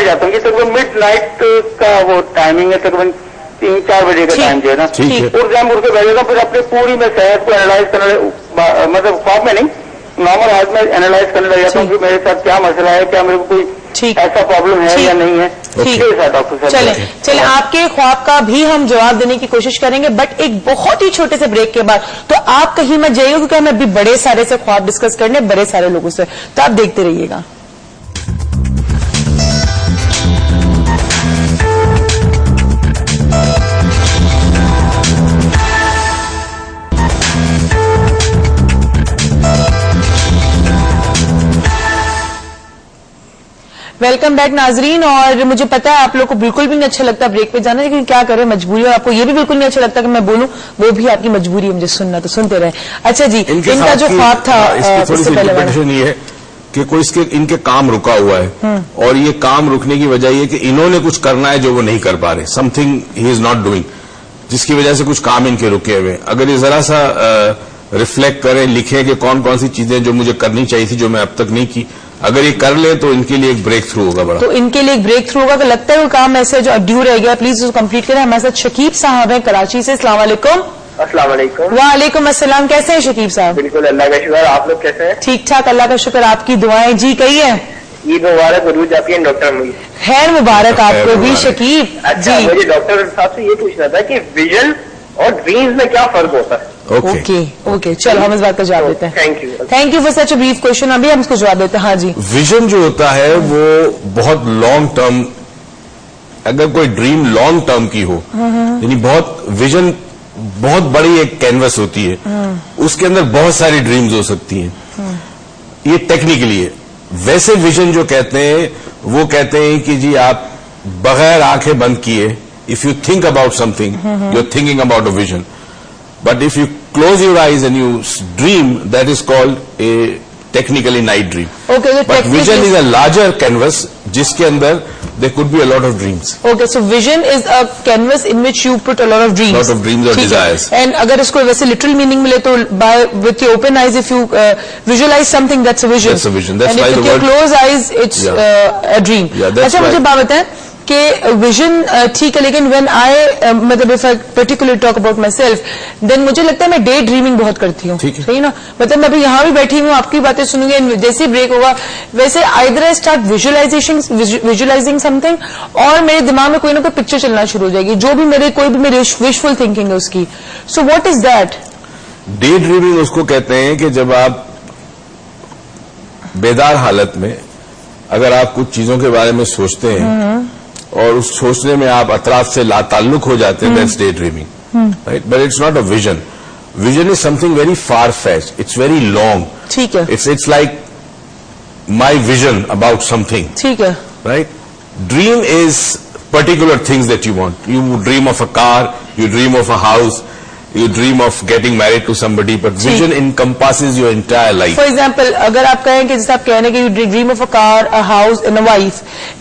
बैठ जाता हूँ कि तकरीबन मिड नाइट का वो टाइमिंग है, तकरीबन 3-4 बजे का टाइम जो है ना, उस टाइम उठ के बैठ जाता हूँ। फिर अपनी पूरी मैं सेहत को एनालाइज करने, मतलब ख्वाब में नहीं, नॉर्मल हालत में एनालाइज करने लग जाता हूँ कि मेरे साथ क्या मसला है, क्या मेरे को कोई ऐसा प्रॉब्लम है या नहीं है। ठीक है डॉक्टर साहब, चले आपके ख्वाब का भी हम जवाब देने की कोशिश करेंगे, बट एक बहुत ही छोटे से ब्रेक के बाद। तो आप कहीं मत जाइए, क्योंकि हमें अभी बड़े सारे से ख्वाब डिस्कस करने, बड़े सारे लोगों से, तो आप देखते रहिएगा। वेलकम बैक नाजरीन। और मुझे पता है आप लोग को बिल्कुल भी नहीं अच्छा लगता ब्रेक पे जाना, लेकिन क्या करें, मजबूरी। और आपको ये भी बिल्कुल नहीं अच्छा लगता कि मैं बोलूं, वो भी आपकी मजबूरी है, मुझे सुनना तो सुनते रहे। अच्छा जी, इनका जो ख्वाब था, इससे पहले ये है कि कोई इनके काम रुका हुआ है, और ये काम रुकने की वजह ये कि इन्होंने कुछ करना है जो वो नहीं कर पा रहे, something he is not doing, जिसकी वजह से कुछ काम इनके रुके हुए। अगर ये जरा सा रिफ्लेक्ट करें, लिखें कि कौन कौन सी चीजें जो मुझे करनी चाहिए थी जो मैं अब तक नहीं की, अगर ये कर ले तो इनके लिए एक ब्रेक थ्रू होगा बड़ा। तो इनके लिए एक ब्रेक थ्रू होगा। तो लगता है वो काम ऐसे जो ड्यू रह गया, प्लीज उसको कंप्लीट करें। हमारे साथ शकीब साहब हैं कराची से। अस्सलाम वालेकुम। अस्सलाम वालेकुम। वालेकुम अस्सलाम। कैसे हैं शकीब साहब? बिल्कुल अल्लाह का शुक्र, आप लोग कैसे हैं? ठीक ठाक, अल्लाह का शुक्र, आपकी दुआएं। जी कहिए। ईद मुबारक, गुरूज आपकी डॉक्टर मुझे। खैर मुबारक आपको भी शकीब। अच्छा, मुझे डॉक्टर साहब से ये पूछना था कि विजन और ड्रीम्स में क्या फर्क होता है? ओके, चलो हम इस बात का जवाब देते हैं। Thank you for such a brief question. अभी हम इसको जवाब देते हैं। हाँ जी, विजन जो होता है वो बहुत लॉन्ग टर्म, अगर कोई ड्रीम लॉन्ग टर्म की हो, यानी बहुत विजन, बहुत बड़ी एक कैनवस होती है, उसके अंदर बहुत सारी ड्रीम्स हो सकती हैं। ये टेक्निकली है। वैसे विजन जो कहते हैं वो कहते हैं कि जी आप बगैर आंखें बंद किए, if you think about something, you're thinking about a vision. But if you close your eyes and you dream, that is called a technically night dream. Okay, but vision is a larger canvas, जिसके अंदर there could be a lot of dreams. Okay, so vision is a canvas in which you put a lot of dreams. Lot of dreams or desires. And अगर इसको वैसे literal meaning मिले तो by with your open eyes, if you visualize something, that's a vision. That's a vision. That's and why if the with word. your closed eyes, it's a dream. Yeah, that's अच्छा, मुझे बात बताएं कि vision ठीक है, लेकिन when I मतलब if I particularly talk about myself, then मुझे लगता है मैं डे ड्रीमिंग बहुत करती हूँ। सही ना? मतलब मैं अभी यहाँ भी बैठी हूँ, आपकी बातें सुनूंगी, जैसे ही ब्रेक होगा वैसे either I start visualising something, और मेरे दिमाग में कोई ना कोई पिक्चर चलना शुरू हो जाएगी, जो भी मेरे कोई भी मेरी विशफुल थिंकिंग है उसकी। So what is that? Day dreaming उसको कहते हैं कि जब आप बेदार हालत में अगर आप कुछ चीजों के बारे में सोचते हैं और उस सोचने में आप अतराफ से लाताल्लुक हो जाते हैं, that's day dreaming, right? But it's not a vision. Vision is something very far fetched, it's very long. ठीक है. It's like my vision about something. ठीक है. Right? Dream is particular things that you want. You dream of a car, you dream of a house, you dream of getting married to somebody, but vision encompasses your entire life. For example, अगर आप कहें कि जैसे आप कह रहे हैं कि you dream of a car, a house and a wife,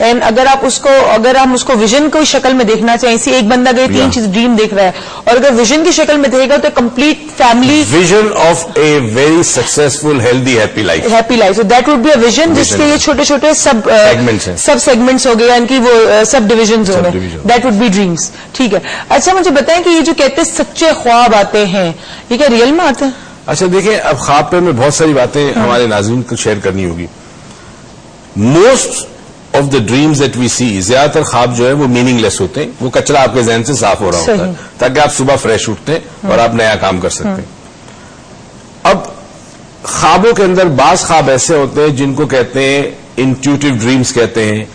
and अगर हम उसको विजन को शक्ल में देखना चाहें, इसी एक बंदा अगर तीन चीज ड्रीम देख रहा है, और अगर विजन की शक्ल में देखेगा तो complete family vision of a very successful healthy happy life. Happy life. So that would be a vision, जिसके ये छोटे छोटे सब सेगमेंट्स हो गए, इनकी वो सब डिविजन हो गए. That would be dreams. ठीक है. अच्छा, मुझे बताएं कि ये जो कहते हैं सच्चे ख्वाब आते हैं, ये क्या रियल में आते हैं? अच्छा देखिए, अब ख्वाब पे में बहुत सारी बातें हमारे नाज़रीन को शेयर करनी होगी. Most of the dreams that we see, ज्यादातर ख्वाब जो है वो मीनिंगलेस होते हैं. वो कचरा आपके जहन से साफ हो रहा होता है ताकि आप सुबह फ्रेश उठते हैं और आप नया काम कर सकते हैं. अब ख्वाबों के अंदर बाज ख्वाब ऐसे होते हैं जिनको कहते हैं इंट्यूटिव ड्रीम्स कहते हैं,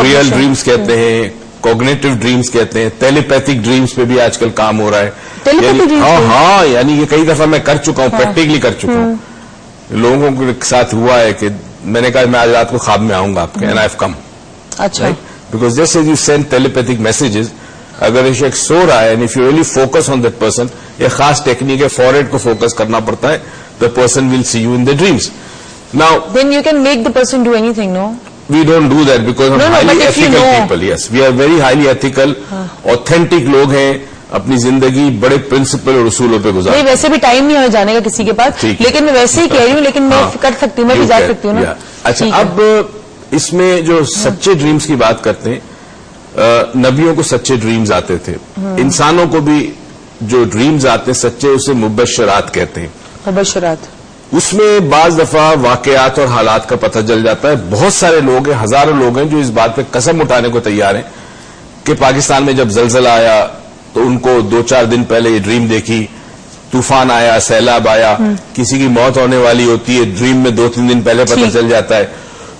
रियल ड्रीम्स कहते हैं, कॉग्निटिव ड्रीम्स कहते हैं, टेलीपैथिक ड्रीम्स पे भी आजकल काम हो रहा है. हाँ, यानी ये कई दफा मैं कर चुका हूँ, प्रैक्टिकली कर चुका हूँ. लोगों के साथ हुआ है कि मैंने कहा मैं आज रात को ख्वाब में आऊंगा आपके, एंड आई हैव कम. अच्छा. Because just as you send telepathic messages, अगर ये शख्स सो रहा है and if you really focus on that person, ये खास टेक्निक है, फॉरहेड को फोकस करना पड़ता है, the person will see you in the dreams. Now then you can make the person do anything. No, we don't do that because हम highly ethical people. Yes, we are very highly ethical, authentic लोग हैं, अपनी जिंदगी बड़े principal और उसूलों पे गुजारते हैं. नहीं, वैसे भी टाइम नहीं हमें जाने का किसी के पास, लेकिन मैं वैसे ही कह रही हूँ, लेकिन मैं कर सकती हूँ, मैं भी जा सकती हूँ ना. अच्छा, अब اس میں جو سچے ڈریمز کی بات کرتے ہیں، نبیوں کو سچے ڈریمز آتے تھے، انسانوں کو بھی جو ڈریمز آتے ہیں سچے، اسے مبشرات کہتے ہیں. مبشرات. اس میں بعض دفعہ واقعات اور حالات کا پتہ چل جاتا ہے. بہت سارے لوگ ہیں، ہزاروں لوگ ہیں جو اس بات پہ قسم اٹھانے کو تیار ہیں کہ پاکستان میں جب زلزلہ آیا تو ان کو 2-4 دن پہلے یہ ڈریم دیکھی، طوفان آیا، سیلاب آیا، کسی کی موت ہونے والی ہوتی ہے، ڈریم میں 2-3 دن پہلے پتہ چل جاتا ہے.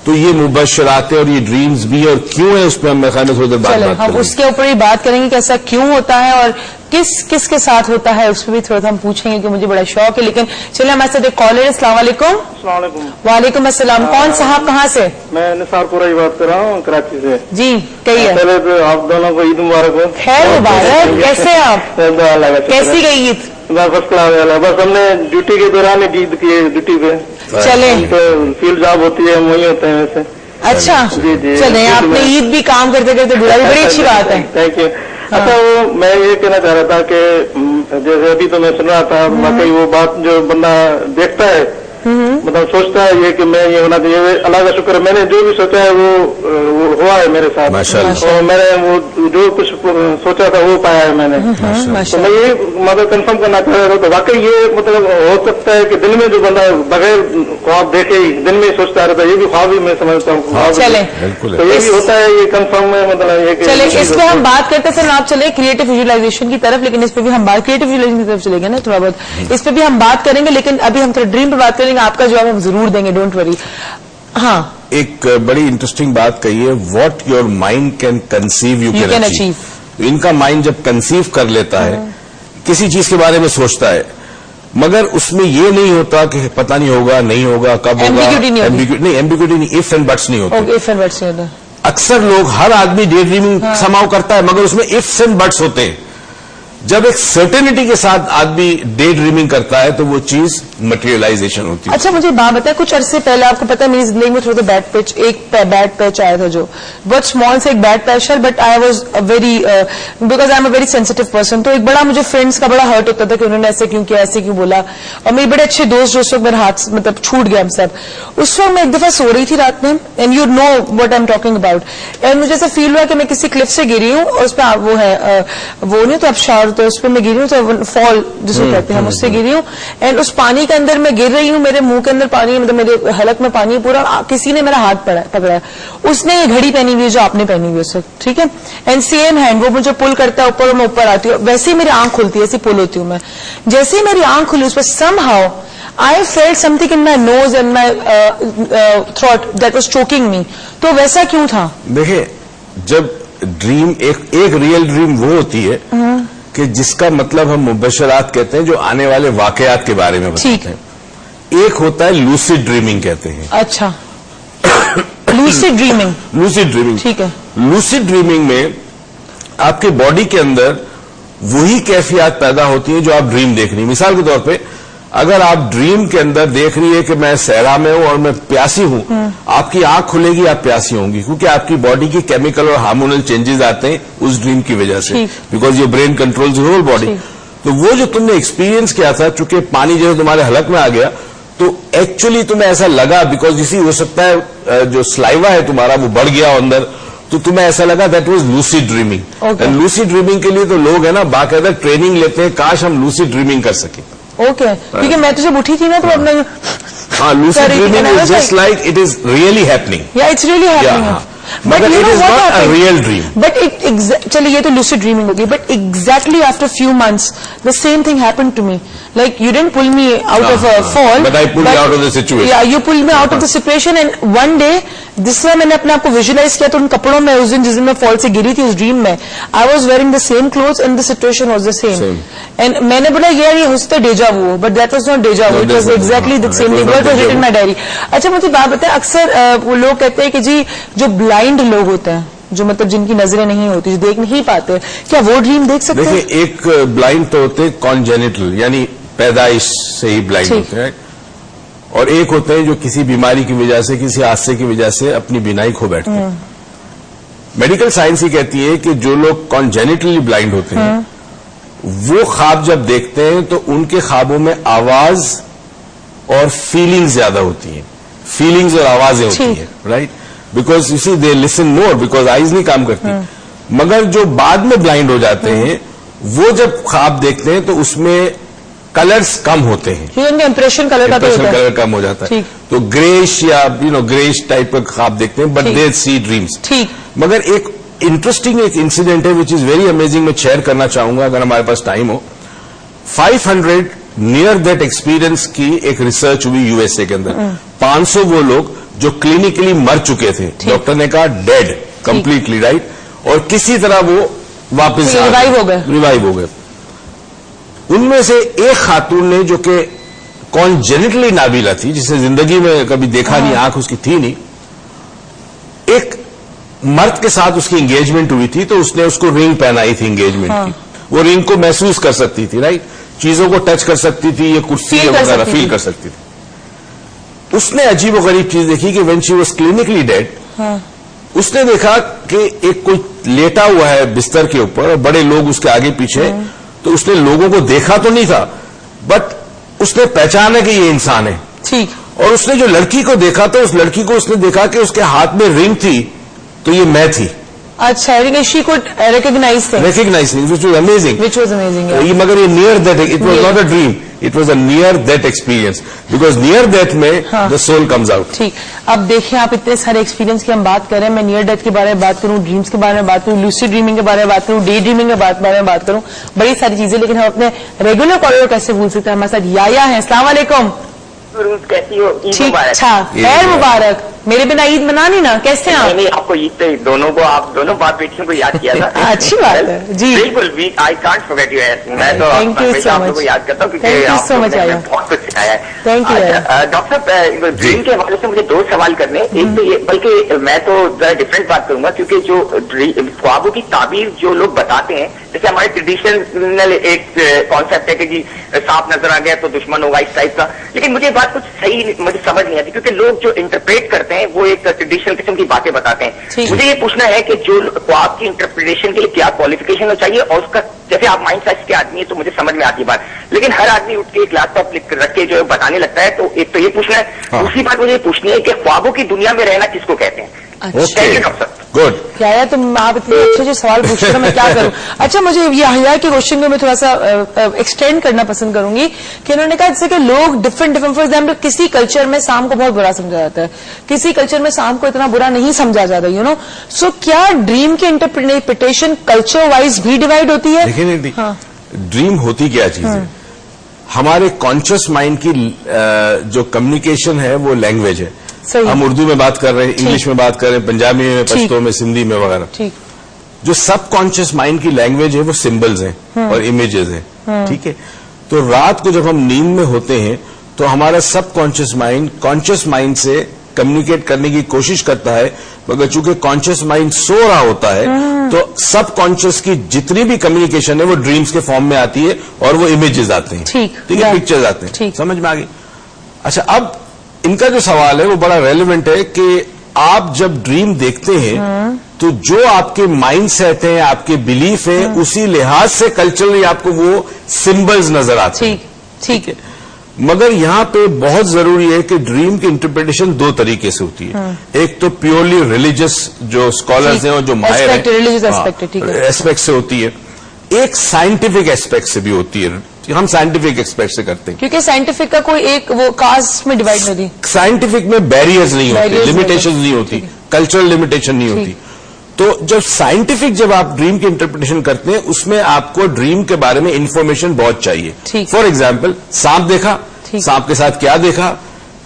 تو یہ مبشرات اور یہ ڈریمز بھی، اور کیوں ہے اس پہ ہم خیال میں تھوڑی دیر بعد بات کریں ہم گے. اس کے اوپر ہی بات کریں گے کہ ایسا کیوں ہوتا ہے اور کس کس کے ساتھ ہوتا ہے، اس پہ بھی تھوڑا سا ہم پوچھیں گے کہ مجھے بڑا شوق ہے. لیکن چلیں ہمارے ساتھ ایک کالر. السلام علیکم. السلام علیکم. وعلیکم السلام. کون صاحب کہاں سے؟ میں نثار پورہ ہی بات کر رہا ہوں، کراچی سے. جی کہیے. پہلے تو آپ دونوں کو عید مبارک ہو. خیر مبارک. کیسے ہیں آپ؟ کیسی گئی عید؟ فرسٹ کلاس والا. بس ہم نے ڈیوٹی کے دوران عید کی ہے، ڈیوٹی پہ چلیں. تو فیلڈ جاب ہوتی ہے، وہی ہوتے ہیں ویسے. اچھا جی. چلیں، آپ نے عید بھی کام کرتے کرتے بلائی، بڑی اچھی بات ہے. Thank you. اچھا وہ میں یہ کہنا چاہ رہا تھا کہ جیسے ابھی تو میں سن رہا تھا، باقی وہ بات جو بندہ دیکھتا ہے مطلب سوچتا ہے یہ کہ میں یہ ہونا چاہیے. اللہ کا شکر ہے، میں نے جو بھی سوچا ہے وہ ہوا ہے میرے ساتھ. اور میں نے وہ جو کچھ سوچا تھا وہ پایا ہے میں نے. تو میں یہ مطلب کنفرم کرنا چاہ رہا تھا کہ واقعی یہ مطلب ہو سکتا ہے کہ دن میں جو بندہ بغیر خواب دیکھے ہی دن میں ہی سوچتا رہتا ہے، یہ بھی خواب ہی میں سمجھتا ہوں. چلیں تو یہ بھی ہوتا ہے، یہ کنفرم ہے مطلب یہ کہ چلیں اس پہ ہم بات کرتے ہیں. آپ چلے کریٹو ویژولائزیشن کی طرف، لیکن اس پہ بھی ہم بات کریٹو ویژولائزیشن کی طرف چلے گا نا تھوڑا بہت، اس پہ بھی ہم بات کریں گے. لیکن ابھی ہم تھوڑا ڈریم پہ بات کریں گے، آپ کا جواب ہم ضرور دیں گے، ڈونٹ وری. ہاں ایک بڑی انٹرسٹنگ بات کہی ہے، what your mind can conceive you can achieve. ان کا مائنڈ جب کنسیو کر لیتا ہے کسی چیز کے بارے میں سوچتا ہے، مگر اس میں یہ نہیں ہوتا کہ پتہ نہیں ہوگا، نہیں ہوگا، کب ہوگا. نہیں، ایمبیگوٹی نہیں، اف اینڈ بٹس نہیں ہوتے. اکثر لوگ، ہر آدمی ڈے ڈریمنگ سماؤ کرتا ہے، مگر اس میں ifs اینڈ بٹس ہوتے ہیں. جب ایک سرٹینٹی کے ساتھ آدمی ڈے ڈریمنگ کرتا ہے تو وہ چیز مٹیریلائزیشن ہوتی ہے. اچھا مجھے بات بتائیں، کچھ عرصے پہلے آپ کو پتا ہے میری زندگی میں تھوڑا بیڈ پیچ، ایک بیڈ پیچ آیا تھا جو بہت اسمال سے ایک بیڈ پیچ ہے، but I was very because I am a very sensitive person. تو ایک بڑا مجھے فرینڈس کا بڑا ہرٹ ہوتا تھا کہ انہوں نے ایسے کیوں کیا، ایسے کیوں بولا. اور میرے بڑے اچھے دوست جو اس وقت میرے ہاتھ مطلب چھوٹ گیا ہم سب. اس وقت میں ایک دفعہ سو رہی تھی رات میں، and you know what I am talking about. And مجھے ایسا فیل ہوا کہ میں کسی کلف سے گری ہوں اور اس پہ وہ ہے وہ نہیں تو ابشار، تو اس پہ میں گری ہوں، تو فال جس کو کہتے ہیں، ہم اس سے گری ہوں. اینڈ اس پانی کے اندر میں گر رہی ہوں، میرے منہ کے اندر پانی، مطلب میرے حلق میں پانی پورا. کسی نے میرا ہاتھ پکڑا ہے، اس نے یہ گھڑی پہنی ہوئی ہے جو آپ نے پہنی ہوئی ہے اس وقت، ٹھیک ہے. اینڈ سیم ہینڈ وہ مجھے پل کرتا ہے اوپر اور میں اوپر آتی ہوں. ویسے ہی میری آنکھ کھلتی ہے، ایسی پل ہوتی ہوں میں. جیسے ہی میری آنکھ کھلی اس پہ some how I felt something in my nose and my throat that was choking me. تو ویسا کیوں تھا؟ دیکھیں، جب ڈریم ایک ریئل ڈریم وہ ہوتی ہے کہ جس کا مطلب ہم مبشرات کہتے ہیں، جو آنے والے واقعات کے بارے میں بتاتے ہیں. ایک ہوتا ہے لوسیڈ ڈریمنگ کہتے ہیں. اچھا لوسیڈ ڈریمنگ ٹھیک ہے. لوسیڈ ڈریمنگ میں آپ کے باڈی کے اندر وہی کیفیات پیدا ہوتی ہیں جو آپ ڈریم دیکھ رہی ہیں. مثال کے طور پہ اگر آپ ڈریم کے اندر دیکھ رہی ہے کہ میں صحرا میں ہوں اور میں پیاسی ہوں، آپ کی آنکھ کھلے گی، آپ پیاسی ہوں گی، کیونکہ آپ کی باڈی کی کیمیکل اور ہارمونل چینجز آتے ہیں اس ڈریم کی وجہ سے، because your brain controls your whole body. تو وہ جو تم نے ایکسپیرینس کیا تھا، چونکہ پانی جو تمہارے حلق میں آ گیا، تو ایکچولی تمہیں ایسا لگا، بیکاز اسی ہو سکتا ہے جو سلائیوا ہے تمہارا وہ بڑھ گیا اندر، تو تمہیں ایسا لگا دیٹ واز لوسیڈ ڈریمنگ. لوسیڈ ڈریمنگ کے لیے تو لوگ ہیں نا باقاعدہ ٹریننگ لیتے ہیں، کاش ہم لوسیڈ ڈریمنگ کر سکیں. اوکے، کیونکہ میں تو جب اٹھی تھی نا تو اپنے lucid dreaming is just like it is really happening. یا it's really happening. But it is not a real dream. But چلیے یہ تو lucid dreaming ہوگی. But exactly after few months, the same thing happened to me. Like you didn't pull me out of a fall. But I pulled you out of the situation. Yeah, you pulled me out of the situation. And one day, جس طرح میں نے اپنے آپ کو visualise کیا تو ان کپڑوں میں اس دن جس دن میں فال سے گری تھی اس ڈریم میں I was wearing the same clothes and the situation was the same. And میں نے بولا یہ ہو سکتا ہے ڈیجا وو، but that was not deja vu. It was exactly the same thing. What was written in my diary. اچھا مجھے بات بتائیں، اکثر وہ لوگ کہتے ہیں کہ جی جو بلائنڈ لوگ ہوتے ہیں، جو مطلب جن کی نظریں نہیں ہوتی، جو دیکھ نہیں پاتے، کیا وہ ڈریم دیکھ سکتے ہیں؟ دیکھیں، ایک بلائنڈ تو ہوتے ہیں کانجینیٹل، یعنی پیدائش سے ہی بلائنڈ ہوتے ہیں، اور ایک ہوتے ہیں جو کسی بیماری کی وجہ سے، کسی حادثے کی وجہ سے اپنی بینائی کھو بیٹھتے ہیں. میڈیکل سائنس ہی کہتی ہے کہ جو لوگ کانجینیٹلی بلائنڈ ہوتے ہیں وہ خواب جب دیکھتے ہیں تو ان کے خوابوں میں آواز اور فیلنگ زیادہ ہوتی ہیں، فیلنگز اور آوازیں ہوتی ہیں، right. Because you see they listen more, because eyes नहीं काम करती. मगर जो बाद में ब्लाइंड हो जाते हैं वो जब ख्वाब देखते हैं तो उसमें कलर्स कम होते हैं, उनका इंप्रेशन कलर का तो होता है, कलर कम हो जाता है. तो ग्रेश या ग्रेश टाइप का ख्वाब देखते हैं, बट दे सी ड्रीम्स. ठीक. मगर एक इंटरेस्टिंग एक इंसिडेंट है विच इज वेरी अमेजिंग, मैं शेयर करना चाहूंगा अगर हमारे पास टाइम हो. 500 नियर दैट एक्सपीरियंस की एक रिसर्च हुई यूएसए के अंदर. 500 वो लोग जो क्लिनिकली मर चुके थे, डॉक्टर ने कहा डेड कंप्लीटली, राइट, और किसी तरह वो वापस रिवाइव हो गए. उनमें से एक खातून ने जो कि कॉन्जेनिटली नाबीला थी, जिसे जिंदगी में कभी देखा नहीं, आंख उसकी थी नहीं, एक मर्द के साथ उसकी एंगेजमेंट हुई थी, तो उसने उसको रिंग पहनाई थी एंगेजमेंट की. वो रिंग को महसूस कर सकती थी, राइट, चीजों को टच कर सकती थी, ये कुर्सी वगैरह फील कर सकती थी. उसने अजीब व गरीब चीज देखी कि when she was clinically dead, उसने देखा कि एक कोई लेटा हुआ है बिस्तर के ऊपर और बड़े लोग उसके आगे पीछे. तो उसने लोगों को देखा तो नहीं था, बट उसने पहचाना कि ये इंसान है. ठीक. और उसने जो लड़की को देखा तो उस लड़की को उसने देखा कि उसके हाथ में रिंग थी, तो ये मैं थी. अच्छा, she could recognise which was amazing. ये मगर ये near death, it was not a dream, it was a near death experience, because near death में द सोल कम्स आउट. ठीक. अब देखिए, आप इतने सारे एक्सपीरियंस की हम बात कर रहे हैं, मैं नियर डेथ के बारे में बात करूं, ड्रीम्स के बारे में बात करूं, लूसिड ड्रीमिंग के बारे में बात करूं, डे ड्रीमिंग के बारे में बात करूं, बड़ी सारी चीजें, लेकिन हम अपने रेगुलर कॉलर कैसे भूल सकते हैं. हमारे साथ याया है. अस्सलाम वालेकुम. कैसी हो? ठीक. अच्छा, खैर मुबारक. मेरे बिना ईद मनानी ना, कैसे हैं आप? नहीं, आपको ईद पे दोनों को, आप दोनों बात बेटियों को याद किया था. अच्छी बात है जी. बिल्कुल, आई कांट फॉरगेट यू. मैं तो हमेशा आप लोगों को याद करता हूँ क्योंकि आप लोगों ने बहुत कुछ सिखाया है. Thank you. डॉक्टर साहब, ड्रीम के हवाले से मुझे 2 सवाल करने. एक तो ये, बल्कि मैं तो जरा डिफरेंट बात करूंगा, क्योंकि जो ख्वाबों की ताबीर जो लोग बताते हैं, जैसे हमारे ट्रेडिशनल एक कॉन्सेप्ट है कि जी सांप नजर आ गया तो दुश्मन होगा, इस टाइप का. लेकिन मुझे बात कुछ सही मुझे समझ नहीं आती, क्योंकि लोग जो इंटरप्रेट करते हैं वो एक ट्रेडिशनल किस्म की बातें बताते हैं. मुझे ये पूछना है कि जो ख्वाब की इंटरप्रिटेशन के लिए क्या क्वालिफिकेशन होना चाहिए, और उसका, जैसे आप माइंड साइज के आदमी है तो मुझे समझ में आती है बात, लेकिन हर आदमी उठ के एक लैपटॉप रख के जो बताने लगता है, तो एक तो ये पूछना है. दूसरी बात मुझे पूछनी है कि ख्वाबों की दुनिया में रहना किसको कहते हैं? गुड. क्या है, तुम आप इतने अच्छे सवाल पूछ रहे हो, मैं क्या करूं. अच्छा, मुझे ये के क्वेश्चन को मैं थोड़ा सा एक्सटेंड करना पसंद करूंगी कि उन्होंने कहा जैसे कि लोग डिफरेंट फॉर एग्जाम्पल, किसी कल्चर में शाम को बहुत बुरा समझा जाता है, किसी कल्चर में शाम को इतना बुरा नहीं समझा जाता, सो क्या ड्रीम की इंटरप्रिटेशन कल्चर वाइज भी डिवाइड होती है? देखिए, ड्रीम होती क्या चीज है? हमारे कॉन्शियस माइंड की जो कम्युनिकेशन है वो लैंग्वेज है. हम उर्दू में बात कर रहे हैं, इंग्लिश में बात कर रहे हैं, पंजाबी में, पश्तो में, सिंधी में वगैरह. जो सब कॉन्शियस माइंड की लैंग्वेज है वो सिंबल्स हैं और इमेजेस हैं. ठीक है. तो रात को जब हम नींद में होते हैं तो हमारा सब कॉन्शियस माइंड से कम्युनिकेट करने की कोशिश करता है, मगर चूंकि कॉन्शियस माइंड सो रहा होता है तो सब कॉन्शियस की जितनी भी कम्युनिकेशन है वो ड्रीम्स के फॉर्म में आती है और वो इमेजेस आते हैं. ठीक है, पिक्चर्स आते हैं. समझ में आ गई? अच्छा, अब इनका जो सवाल है वो बड़ा रेलेवेंट है कि आप जब ड्रीम देखते हैं तो जो आपके माइंड सेट है, आपके बिलीफ है, उसी लिहाज से कल्चरली आपको वो सिंबल्स नजर आते हैं. ठीक है. मगर यहां पे बहुत जरूरी है कि ड्रीम की इंटरप्रिटेशन 2 तरीके से होती है. एक तो प्योरली रिलीजियस जो स्कॉलर्स हैं और जो माहिर हैं, रिलीजियस एस्पेक्ट से होती है. एक साइंटिफिक एस्पेक्ट से भी होती है. हम साइंटिफिक एस्पेक्ट से करते हैं, क्योंकि साइंटिफिक का कोई एक वो कास्ट में डिवाइड नहीं होती. साइंटिफिक में बैरियर्स नहीं होते, लिमिटेशंस नहीं होती, कल्चरल लिमिटेशन नहीं होती. तो जब आप ड्रीम की इंटरप्रिटेशन करते हैं उसमें आपको ड्रीम के बारे में इंफॉर्मेशन बहुत चाहिए. फॉर एग्जाम्पल, सांप देखा, सांप के साथ क्या देखा,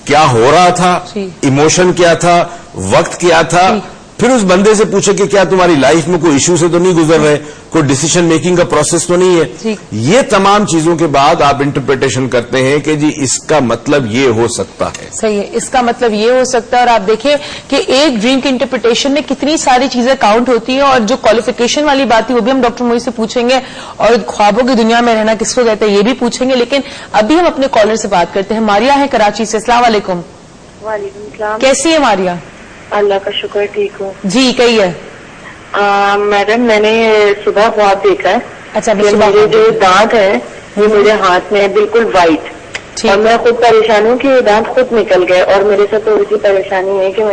क्या हो रहा था, इमोशन क्या था, वक्त क्या था. फिर उस बंदे से पूछे कि क्या तुम्हारी लाइफ में कोई इश्यू से तो नहीं गुजर रहे, कोई डिसीजन मेकिंग का प्रोसेस तो नहीं है. ये तमाम चीजों के बाद आप इंटरप्रिटेशन करते हैं कि जी इसका मतलब ये हो सकता है. सही है, इसका मतलब ये हो सकता है. और आप देखिए कि एक ड्रीम की इंटरप्रिटेशन में कितनी सारी चीजें काउंट होती हैं. और जो क्वालिफिकेशन वाली बात थी वो भी हम डॉक्टर मोई से पूछेंगे, और ख्वाबों की दुनिया में रहना किसको कहते हैं ये भी पूछेंगे. लेकिन अभी हम अपने कॉलर से बात करते हैं. मारिया है कराची से. अस्सलाम वालेकुम. वालेकुम सलाम. कैसी है मारिया? अल्लाह का शुक्र, ठीक हूँ जी. कहिए मैडम. मैंने सुबह ख्वाब देखा है. अच्छा, मेरे जो दांत है वो मेरे हाथ में है बिल्कुल वाइट, और मैं खुद परेशान हूँ कि दांत खुद निकल गए. और मेरे साथ थोड़ी सी परेशानी है कि